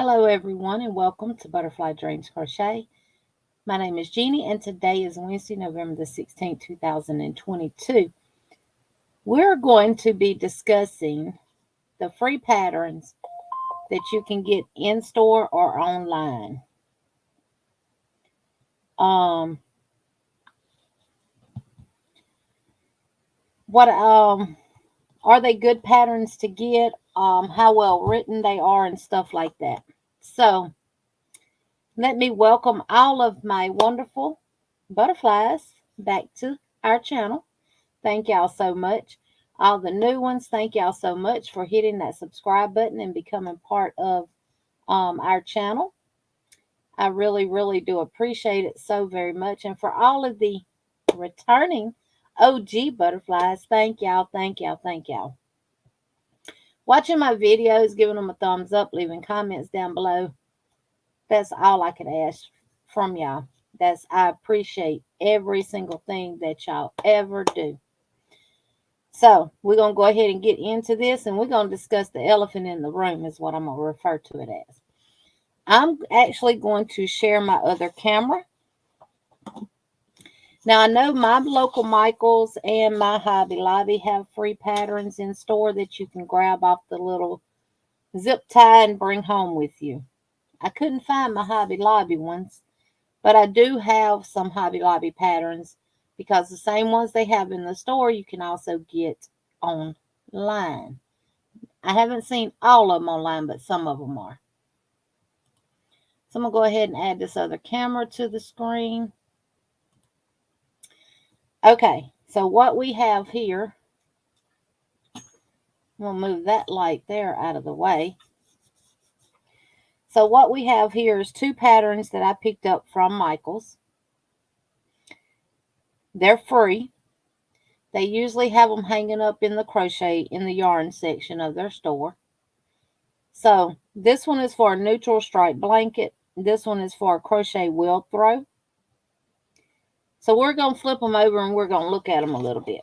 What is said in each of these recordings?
Hello everyone and welcome to Butterfly Dreams Crochet. My name is Jeannie and today is Wednesday, November the 16th, 2022. We're going to be discussing the free patterns that you can get in store or online. Um, what are they good patterns to get? How well written they are and stuff like that. So let me welcome all of my wonderful butterflies back to our channel. Thank y'all so much. All the new ones, thank y'all so much for hitting that subscribe button and becoming part of our channel. I really, really do appreciate it so very much. And for all of the returning OG butterflies, thank y'all, thank y'all, thank y'all. Watching my videos, giving them a thumbs up, leaving comments down below. That's all I could ask from y'all. I appreciate every single thing that y'all ever do. So we're going to go ahead and get into this, and we're going to discuss the elephant in the room is what I'm going to refer to it as. I'm actually going to share my other camera. Now, I know my local Michaels and my Hobby Lobby have free patterns in store that you can grab off the little zip tie and bring home with you. I couldn't find my Hobby Lobby ones, but I do have some Hobby Lobby patterns because the same ones they have in the store you can also get online. I haven't seen all of them online, but some of them are. So I'm going to go ahead and add this other camera to the screen. Okay, so what we have here, we'll move that light there out of the way. So what we have here is two patterns that I picked up from Michaels. They're free. They usually have them hanging up in the yarn section of their store. So this one is for a neutral stripe blanket. This one is for a crochet wheel throw. So we're going to flip them over and we're going to look at them a little bit.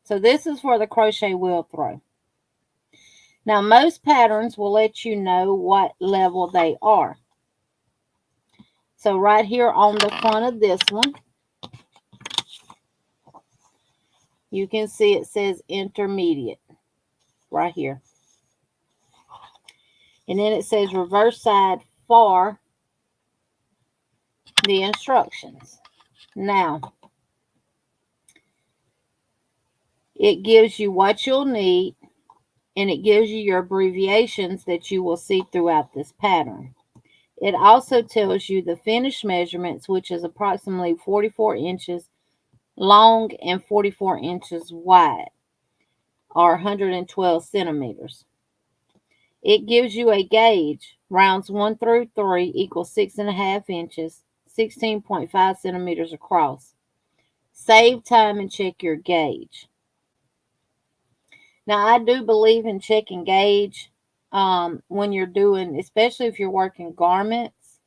So this is for the crochet wheel throw. Now most patterns will let you know what level they are. So right here on the front of this one, you can see it says intermediate right here. And then it says reverse side for the instructions. Now, it gives you what you'll need, and it gives you your abbreviations that you will see throughout this pattern. It also tells you the finished measurements, which is approximately 44 inches long and 44 inches wide, or 112 centimeters. It gives you a gauge. Rounds 1 through 3 equals 6.5 inches, 16.5 centimeters across. Save time and check your gauge. Now, I do believe in checking gauge when you're doing, especially if you're working garments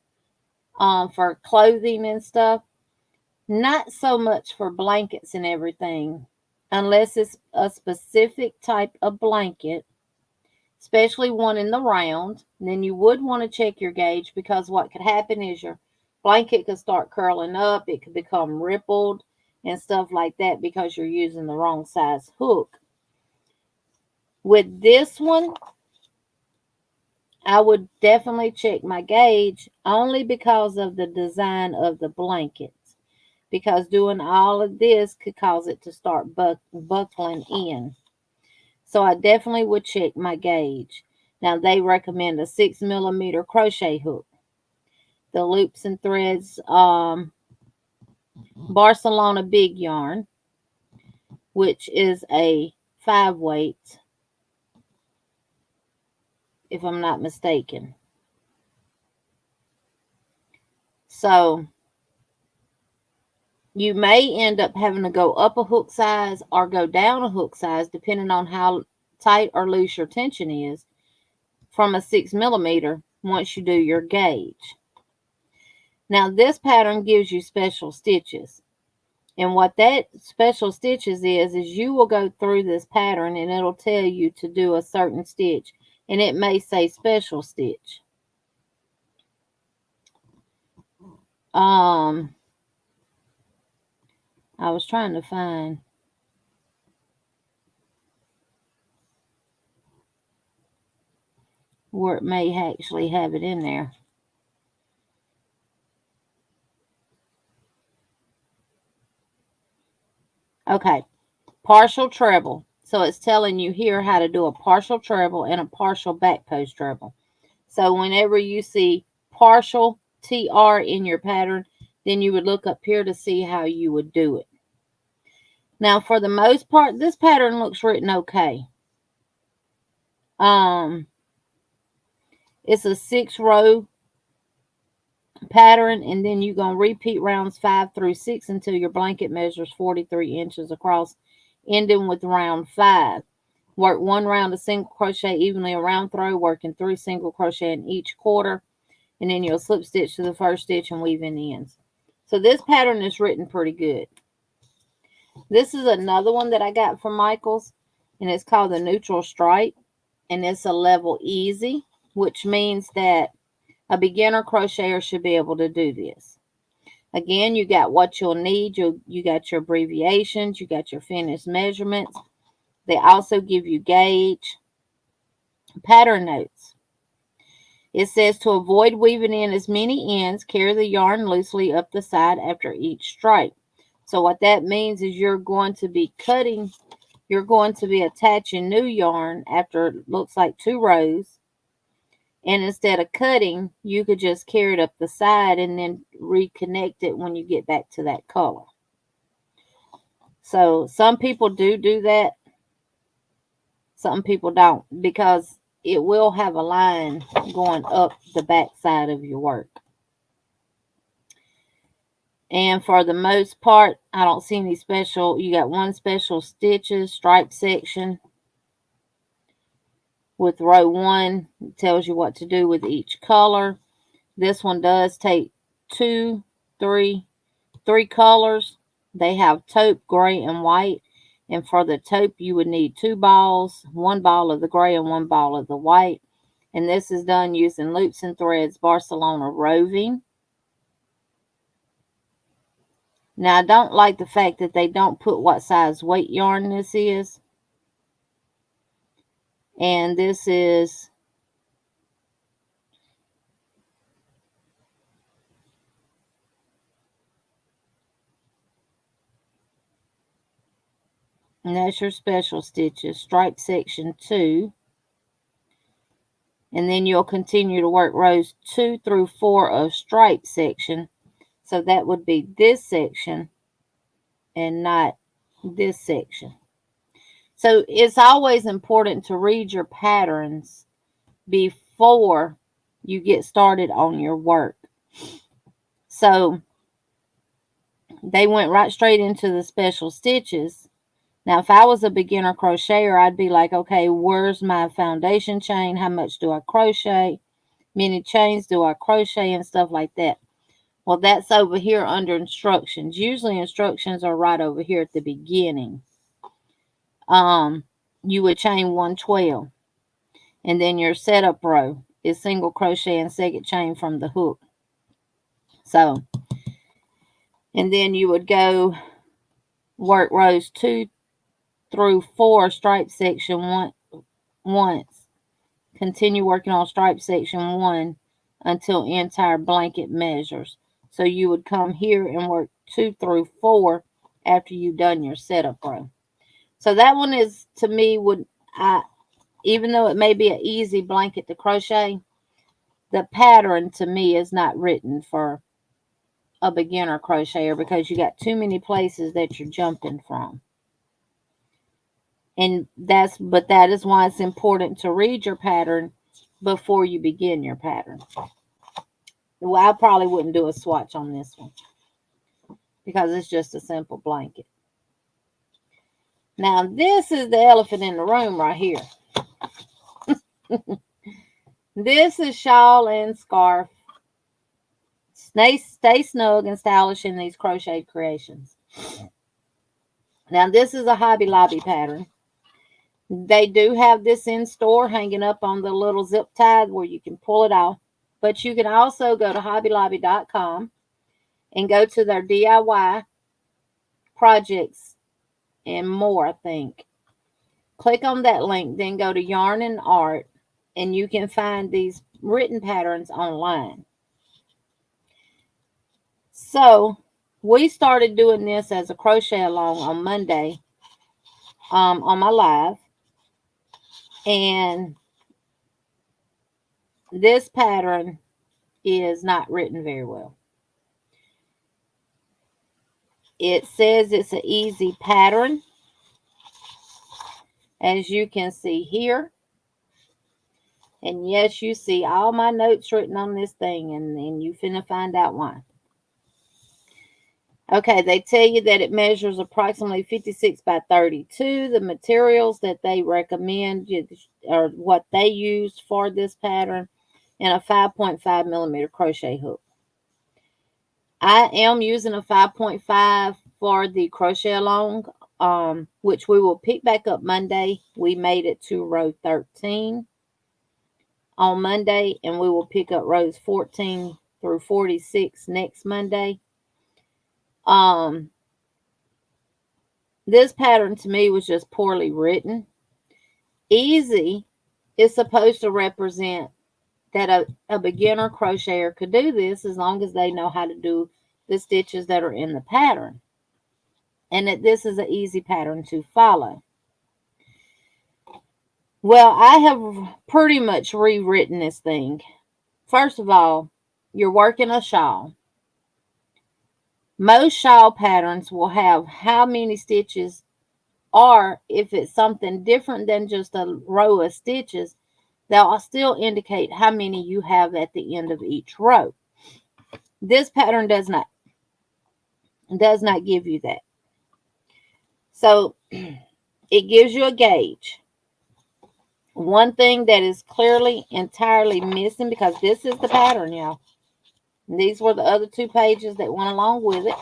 for clothing and stuff. Not so much for blankets and everything, unless it's a specific type of blanket, especially one in the round. Then you would want to check your gauge, because what could happen is your blanket could start curling up. It could become rippled and stuff like that because you're using the wrong size hook. With this one, I would definitely check my gauge only because of the design of the blankets. Because doing all of this could cause it to start buckling in. So I definitely would check my gauge. Now, they recommend a 6mm crochet hook. The loops and threads, Barcelona big yarn, which is a 5-weight, if I'm not mistaken. So you may end up having to go up a hook size or go down a hook size, depending on how tight or loose your tension is, from a 6mm once you do your gauge. Now, this pattern gives you special stitches. And what that special stitches is you will go through this pattern and it'll tell you to do a certain stitch. And it may say special stitch. I was trying to find where it may actually have it in there. Okay, partial treble. So it's telling you here how to do a partial treble and a partial back post treble. So whenever you see partial TR in your pattern, then you would look up here to see how you would do it. Now, for the most part, this pattern looks written okay. It's a 6-row pattern, and then you're going to repeat rounds 5 through 6 until your blanket measures 43 inches across, ending with round 5. Work 1 round of single crochet evenly around throw, working 3 single crochet in each quarter, and then you'll slip stitch to the first stitch and weave in the ends. So this pattern is written pretty good. This is another one that I got from Michaels, and it's called the Neutral Stripe, and it's a level easy, which means that a beginner crocheter should be able to do this. Again, you got what you'll need. You got your abbreviations. You got your finished measurements. They also give you gauge pattern notes. It says to avoid weaving in as many ends, carry the yarn loosely up the side after each stripe. So what that means is you're going to be attaching new yarn after it looks like 2 rows. And instead of cutting, you could just carry it up the side and then reconnect it when you get back to that color. So some people do that. Some people don't, because it will have a line going up the back side of your work. And for the most part, I don't see any special. You got 1 special stitches, stripe section. With row 1, it tells you what to do with each color. This one does take 3 colors. They have taupe, gray, and white. And for the taupe, you would need 2 balls, 1 ball of the gray and 1 ball of the white. And this is done using Loops and Threads Barcelona roving. Now, I don't like the fact that they don't put what size weight yarn this is. And this is and that's your special stitches, stripe section 2. And then you'll continue to work rows 2 through 4 of stripe section. So that would be this section and not this section. So it's always important to read your patterns before you get started on your work. So they went right straight into the special stitches. Now, if I was a beginner crocheter, I'd be like, okay, where's my foundation chain? How much do I crochet? Many chains do I crochet and stuff like that? Well, that's over here under instructions. Usually instructions are right over here at the beginning. You would chain 112. And then your setup row is single crochet and second chain from the hook. So, and then you would go work rows 2 through 4 stripe section once. Continue working on stripe section 1 until entire blanket measures. So you would come here and work 2 through 4 after you've done your setup row. So that one is, to me, even though it may be an easy blanket to crochet, the pattern to me is not written for a beginner crocheter because you got too many places that you're jumping from. And that is why it's important to read your pattern before you begin your pattern. Well, I probably wouldn't do a swatch on this one because it's just a simple blanket. Now, this is the elephant in the room right here. This is Shawl and Scarf. Stay snug and stylish in these crochet creations. Now, this is a Hobby Lobby pattern. They do have this in store hanging up on the little zip tie where you can pull it off. But you can also go to hobbylobby.com and go to their DIY projects and more, I think. Click on that link, then go to Yarn and Art, and you can find these written patterns online. So we started doing this as a crochet along on Monday on my live, and this pattern is not written very well. It says it's an easy pattern, as you can see here. And yes, you see all my notes written on this thing, and you finna find out why. Okay, they tell you that it measures approximately 56 by 32. The materials that they recommend or what they use for this pattern, and a 5.5 millimeter crochet hook. I am using a 5.5 for the crochet along, which we will pick back up Monday. We made it to row 13 on Monday, and we will pick up rows 14 through 46 next Monday. This pattern to me was just poorly written. Easy is supposed to represent that a beginner crocheter could do this as long as they know how to do the stitches that are in the pattern, and that this is an easy pattern to follow. Well, I have pretty much rewritten this thing. First of all, you're working a shawl. Most shawl patterns will have how many stitches, or if it's something different than just a row of stitches, they'll still indicate how many you have at the end of each row. This pattern does not give you that. So it gives you a gauge. One thing that is clearly entirely missing, because this is the pattern, y'all. These were the other two pages that went along with it.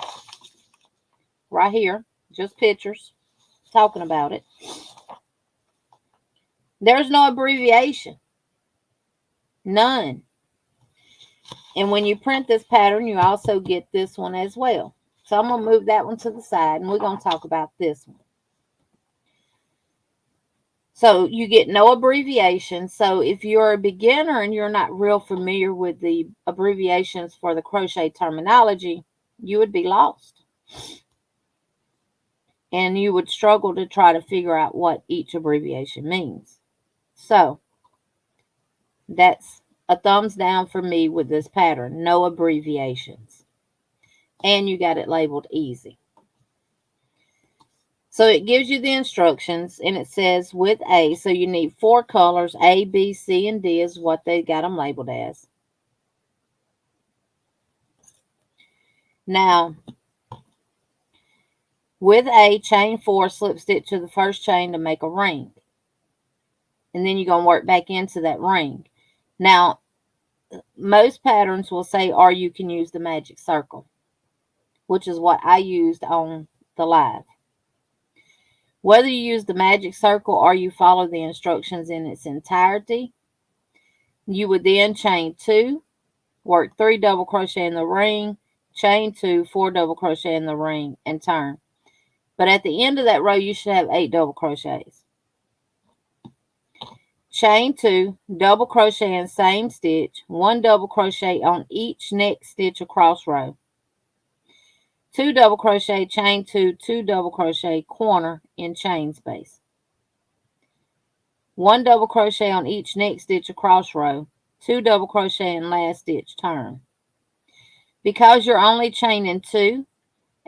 Right here. Just pictures talking about it. There's no abbreviation. None. And when you print this pattern, you also get this one as well. So I'm going to move that one to the side, and we're going to talk about this one. So you get no abbreviation. So if you're a beginner and you're not real familiar with the abbreviations for the crochet terminology, you would be lost. And you would struggle to try to figure out what each abbreviation means. So that's a thumbs down for me with this pattern. No abbreviations. And you got it labeled easy. So it gives you the instructions, and it says with A, so you need 4 colors. A, B, C, and D is what they got them labeled as. Now, with A, chain 4, slip stitch to the first chain to make a ring. And then you're going to work back into that ring. Now, most patterns will say, or you can use the magic circle, which is what I used on the live. Whether you use the magic circle or you follow the instructions in its entirety, you would then chain 2, work 3 double crochet in the ring, chain 2, 4 double crochet in the ring, and turn. But at the end of that row, you should have 8 double crochets. Chain 2, double crochet in same stitch, 1 double crochet on each next stitch across row. 2 double crochet, chain 2, 2 double crochet, corner in chain space. 1 double crochet on each next stitch across row, 2 double crochet in last stitch, turn. Because you're only chaining 2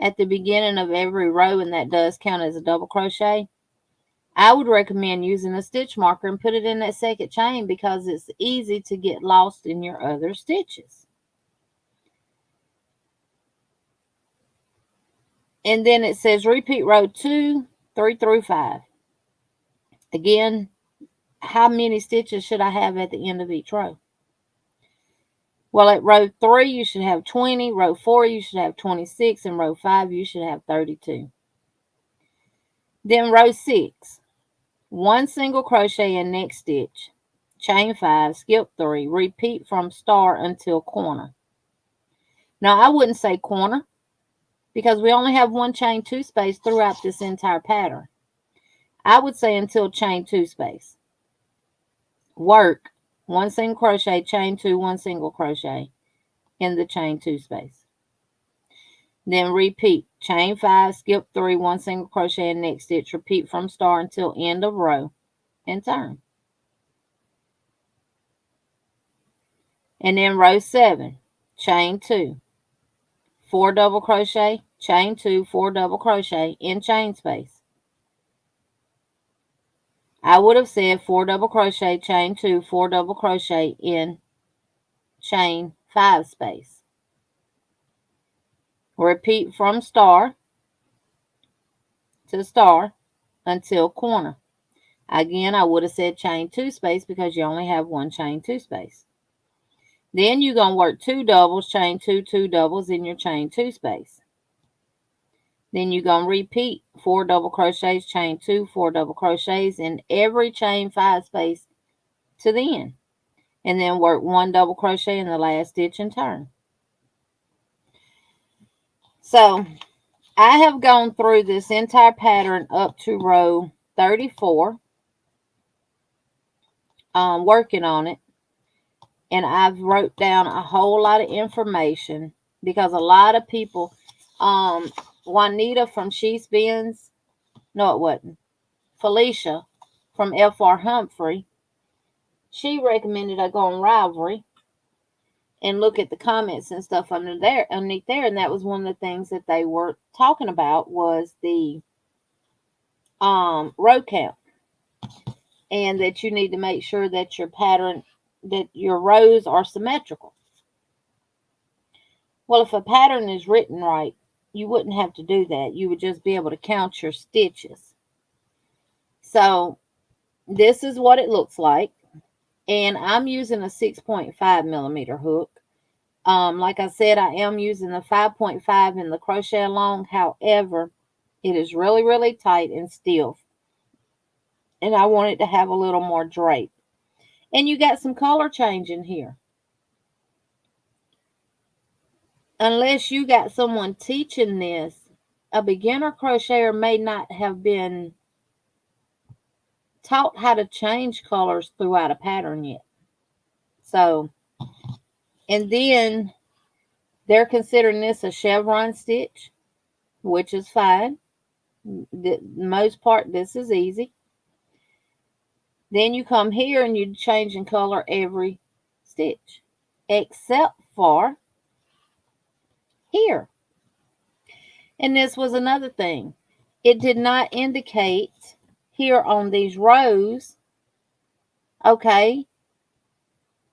at the beginning of every row, and that does count as a double crochet, I would recommend using a stitch marker and put it in that second chain, because it's easy to get lost in your other stitches. And then it says repeat row 2, 3 through 5. Again, how many stitches should I have at the end of each row? Well, at row 3, you should have 20. Row 4, you should have 26. And row 5, you should have 32. Then row 6, 1 single crochet in next stitch, chain 5, skip 3, repeat from star until corner. Now, I wouldn't say corner because we only have one chain two space throughout this entire pattern. I would say until chain two space. Work one single crochet, chain two, one single crochet in the chain two space. Then repeat. Chain 5, skip 3, one single crochet in next stitch. Repeat from start until end of row and turn. And then row 7, chain 2, 4 double crochet, chain 2, 4 double crochet in chain space. I would have said 4 double crochet, chain 2, 4 double crochet in chain 5 space. Repeat from star to star until corner. Again, I would have said chain 2 space because you only have one chain 2 space. Then you're going to work 2 doubles, chain 2, 2 doubles in your chain 2 space. Then you're going to repeat 4 double crochets, chain 2, 4 double crochets in every chain 5 space to the end. And then work 1 double crochet in the last stitch and turn. So, I have gone through this entire pattern up to row 34, working on it. And I've wrote down a whole lot of information because a lot of people, Juanita from She Spins, no it wasn't, Felicia from F.R. Humphrey, she recommended I go on Ravelry and look at the comments and stuff underneath there, and that was one of the things that they were talking about was the row count, and that you need to make sure that your pattern, that your rows are symmetrical. Well, if a pattern is written right, you wouldn't have to do that. You would just be able to count your stitches. So this is what it looks like. And I'm using a 6.5 millimeter hook. Like I said, I am using the 5.5 in the crochet along. However, it is really, really tight and stiff. And I want it to have a little more drape. And you got some color change in here. Unless you got someone teaching this, a beginner crocheter may not have been taught how to change colors throughout a pattern yet. So, and then they're considering this a chevron stitch, which is fine. The most part, this is easy. Then you come here and you change in color every stitch, except for here. And this was another thing. It did not indicate here on these rows, okay,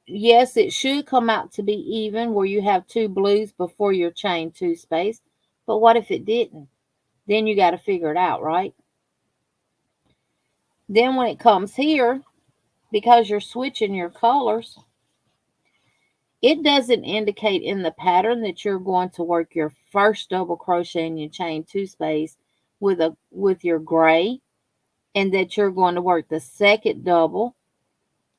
yes, it should come out to be even where you have 2 blues before your chain 2 space. But what if it didn't? Then you got to figure it out, right? Then when it comes here, because you're switching your colors, it doesn't indicate in the pattern that you're going to work your first double crochet in your chain 2 space with your gray, and that you're going to work the second double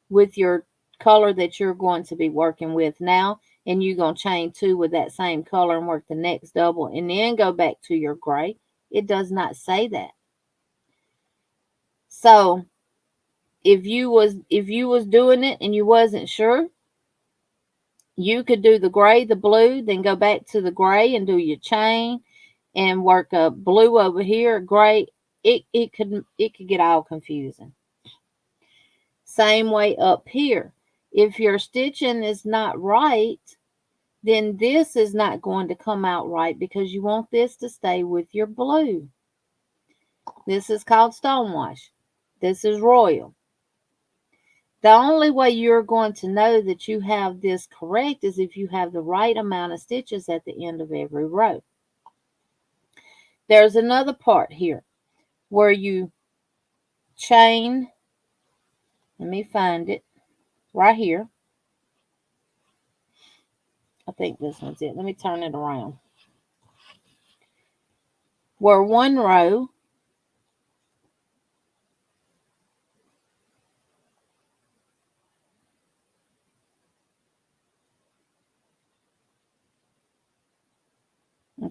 with your color that you're going to be working with now, and you're going to chain 2 with that same color and work the next double and then go back to your gray. It does not say that. So if you was doing it and you wasn't sure, you could do the gray, the blue, then go back to the gray and do your chain and work a blue over here, gray. It could get all confusing. Same way up here. If your stitching is not right, then this is not going to come out right because you want this to stay with your blue. This is called stonewash. This is royal. The only way you're going to know that you have this correct is if you have the right amount of stitches at the end of every row. There's another part here where you chain, let me find it, right here. I think this one's it. Let me turn it around. Where one row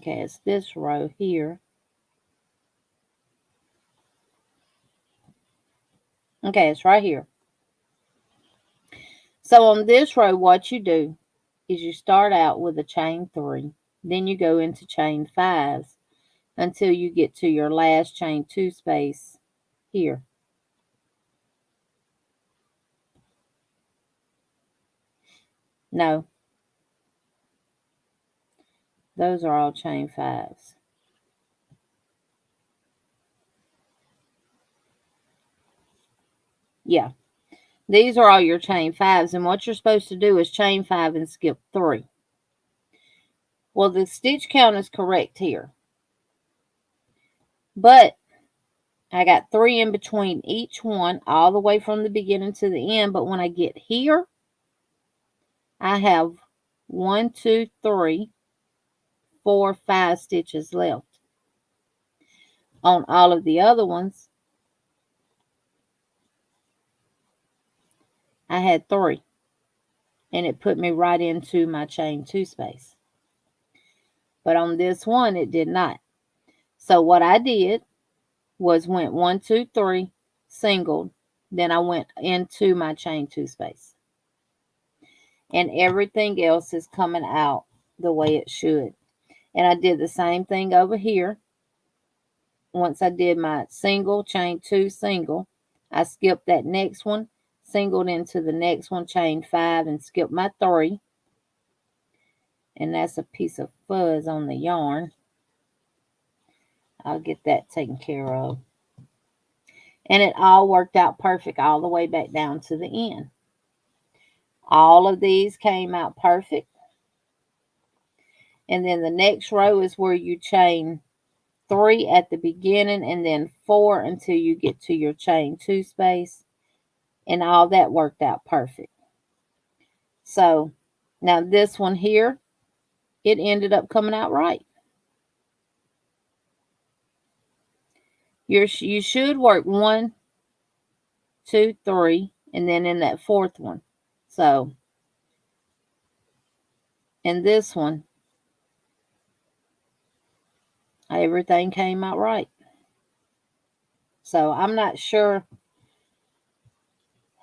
Okay, it's this row here. Okay, it's right here. So on this row, what you do is you start out with a chain 3. Then you go into chain 5s until you get to your last chain 2 space here. No. Those are all chain 5s. Yeah. These are all your chain 5s, and what you're supposed to do is chain 5 and skip 3. Well, the stitch count is correct here. But I got 3 in between each one, all the way from the beginning to the end. But when I get here, I have 1, 2, 3, 4, 5 stitches left. On all of the other ones, I had 3. And it put me right into my chain 2 space. But on this one, it did not. So what I did was went 1, 2, 3, singled. Then I went into my chain 2 space. And everything else is coming out the way it should. And I did the same thing over here. Once I did my single, chain 2, single, I skipped that next one, singled into the next one, chain 5, and skipped my 3. And that's a piece of fuzz on the yarn. I'll get that taken care of. And it all worked out perfect all the way back down to the end. All of these came out perfect. And then the next row is where you chain 3 at the beginning and then 4 until you get to your chain 2 space. And all that worked out perfect. So now this one here, it ended up coming out right. You should work 1, 2, 3, and then in that 4th one. So in this one, everything came out right. So I'm not sure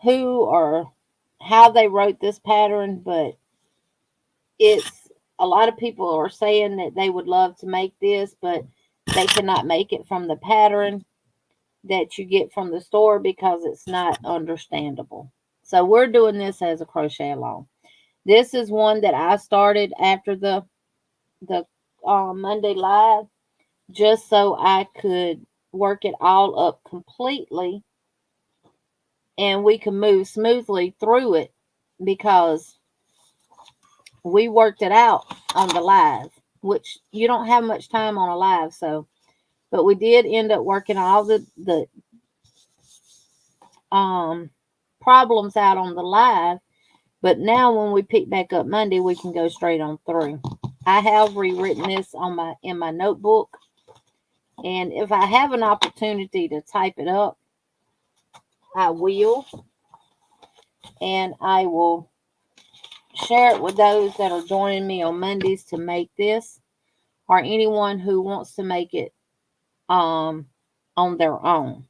who or how they wrote this pattern, but it's a lot of people are saying that they would love to make this, but they cannot make it from the pattern that you get from the store because it's not understandable. So we're doing this as a crochet along. This is one that I started after the Monday live, just so I could work it all up completely and we can move smoothly through it, because we worked it out on the live, which you don't have much time on a live. So, but we did end up working all the problems out on the live. But now when we pick back up Monday, we can go straight on through. I have rewritten this in my notebook, and if I have an opportunity to type it up, I will, and I will share it with those that are joining me on Mondays to make this, or anyone who wants to make it on their own.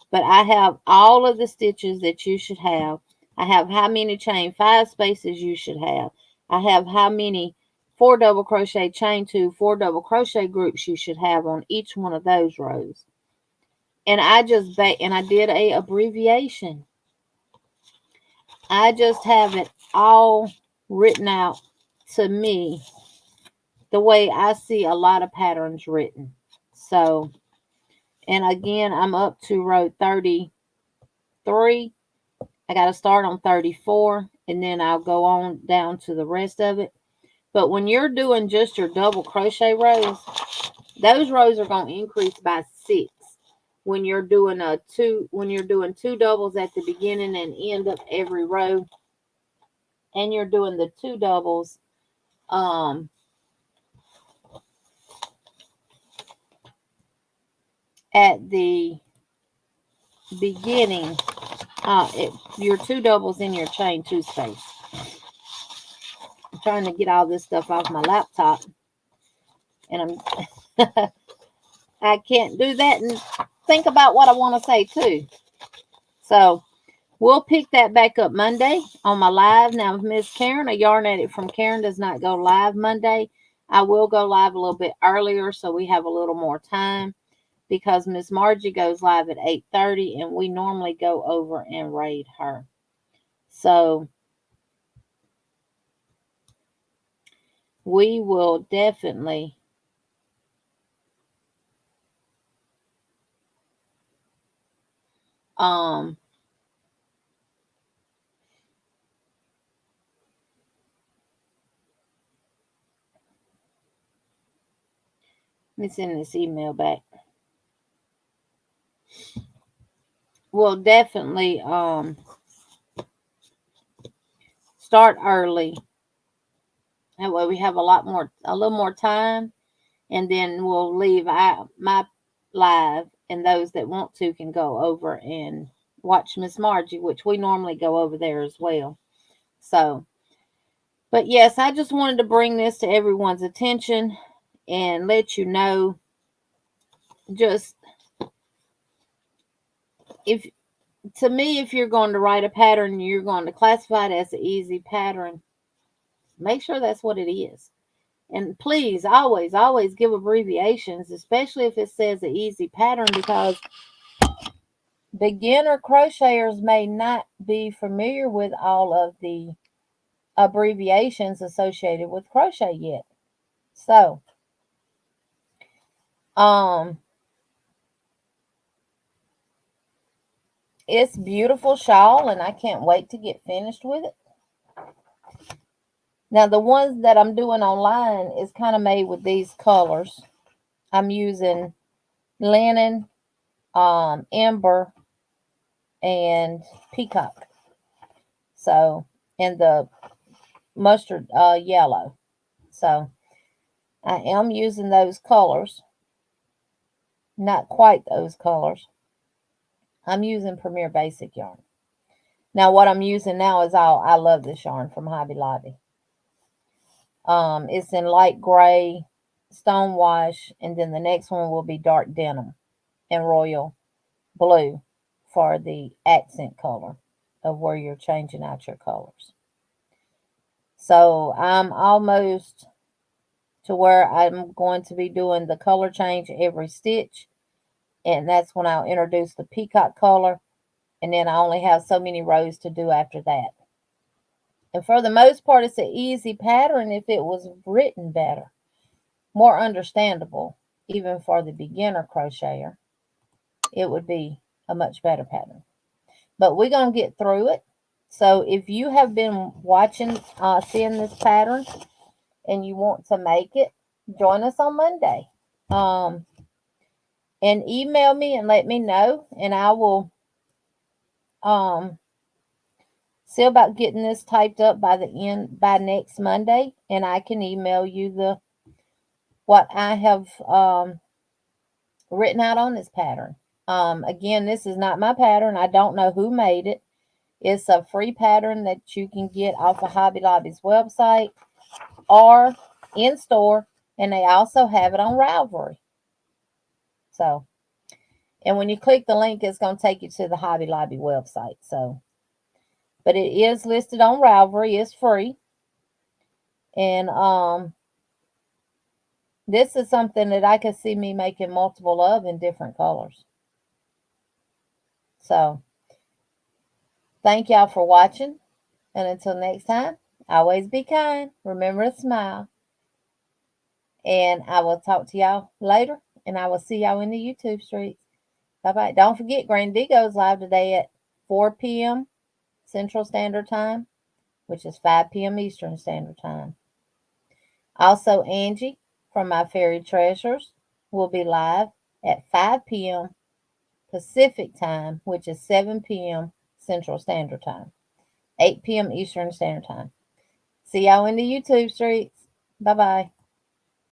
But I have all of the stitches that you should have. I have how many chain 5 spaces you should have. I have how many 4 double crochet, chain 2, 4 double crochet groups you should have on each one of those rows. And I did a abbreviation. I just have it all written out to me the way I see a lot of patterns written. So, and again, I'm up to row 33. I got to start on 34, and then I'll go on down to the rest of it. But when you're doing just your double crochet rows, those rows are going to increase by 6. When you're doing 2 doubles at the beginning and end of every row, and you're doing the 2 doubles at the beginning, your 2 doubles in your chain 2 space. I'm trying to get all this stuff off my laptop. And I can't do that and think about what I want to say too. So we'll pick that back up Monday on my live. Now, if Miss Karen, a yarn edit from Karen, does not go live Monday, I will go live a little bit earlier so we have a little more time, because Miss Margie goes live at 8:30 and we normally go over and raid her. So we will definitely um let me send this email back. We'll definitely start early. That way we have a little more time, and then we'll leave my live, and those that want to can go over and watch Miss Margie, which we normally go over there as well. So, but yes, I just wanted to bring this to everyone's attention and let you know, just if to me, if you're going to write a pattern, you're going to classify it as an easy pattern, make sure that's what it is. And please, always, always give abbreviations, especially if it says an easy pattern, because beginner crocheters may not be familiar with all of the abbreviations associated with crochet yet. So, um, it's beautiful shawl, and I can't wait to get finished with it. Now, the ones that I'm doing online is kind of made with these colors. I'm using linen, ember, and peacock. So, and the mustard yellow. So, I am using those colors. Not quite those colors. I'm using Premier Basic yarn. Now, what I'm using now is I love this yarn from Hobby Lobby. It's in light gray, stone wash, and then the next one will be dark denim and royal blue for the accent color of where you're changing out your colors. So I'm almost to where I'm going to be doing the color change every stitch, and that's when I'll introduce the peacock color, and then I only have so many rows to do after that. And for the most part, it's an easy pattern if it was written better, more understandable, even for the beginner crocheter. It would be a much better pattern. But we're going to get through it. So if you have been watching, seeing this pattern, and you want to make it, join us on Monday. And email me and let me know, and I will see about getting this typed up by next Monday, and I can email you what I have written out on this pattern. Again, this is not my pattern. I don't know who made it. It's a free pattern that you can get off of Hobby Lobby's website or in store, and they also have it on Ravelry. So, and when you click the link, it's going to take you to the Hobby Lobby website. So, but it is listed on Ravelry. It's free, and this is something that I could see me making multiple of in different colors. So, thank y'all for watching. And until next time, always be kind. Remember to smile. And I will talk to y'all later. And I will see y'all in the YouTube streets. Bye bye. Don't forget, Granny D goes live today at 4 p.m. Central Standard Time, which is 5 p.m. Eastern Standard Time. Also, Angie from My Fairy Treasures will be live at 5 p.m. Pacific Time, which is 7 p.m. Central Standard Time, 8 p.m. Eastern Standard Time. See y'all in the YouTube streets. Bye bye.